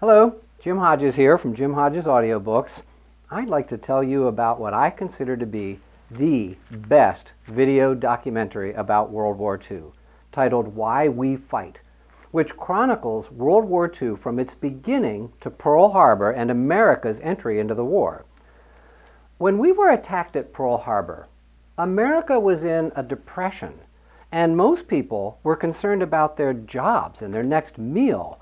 Hello, Jim Hodges here from Jim Hodges Audiobooks. I'd like to tell you about what I consider to be the best video documentary about World War II, titled Why We Fight, which chronicles World War II from its beginning to Pearl Harbor and America's entry into the war. When we were attacked at Pearl Harbor, America was in a depression, and most people were concerned about their jobs and their next meal.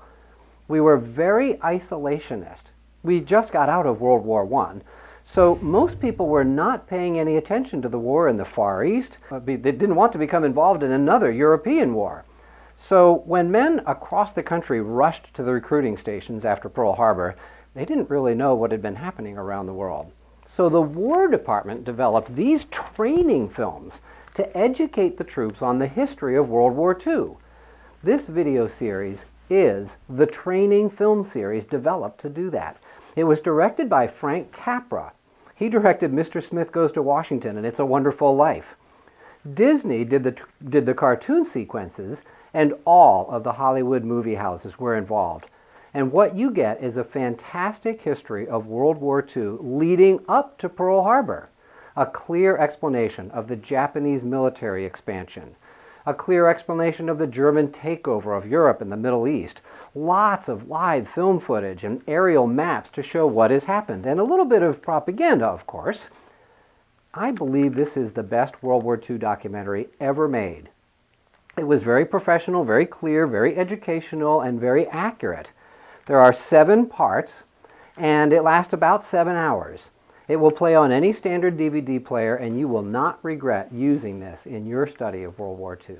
We were very isolationist. We just got out of World War I, so most people were not paying any attention to the war in the Far East. They didn't want to become involved in another European war. So when men across the country rushed to the recruiting stations after Pearl Harbor, they didn't really know what had been happening around the world. So the War Department developed these training films to educate the troops on the history of World War II. This video series is the training film series developed to do that. It was directed by Frank Capra. He directed Mr. Smith Goes to Washington and It's a Wonderful Life. Disney did the cartoon sequences, and all of the Hollywood movie houses were involved. And what you get is a fantastic history of World War II leading up to Pearl Harbor, a clear explanation of the Japanese military expansion, a clear explanation of the German takeover of Europe and the Middle East, lots of live film footage and aerial maps to show what has happened, and a little bit of propaganda, of course. I believe this is the best World War II documentary ever made. It was very professional, very clear, very educational, and very accurate. There are 7 parts, and it lasts about 7 hours. It will play on any standard DVD player, and you will not regret using this in your study of World War II.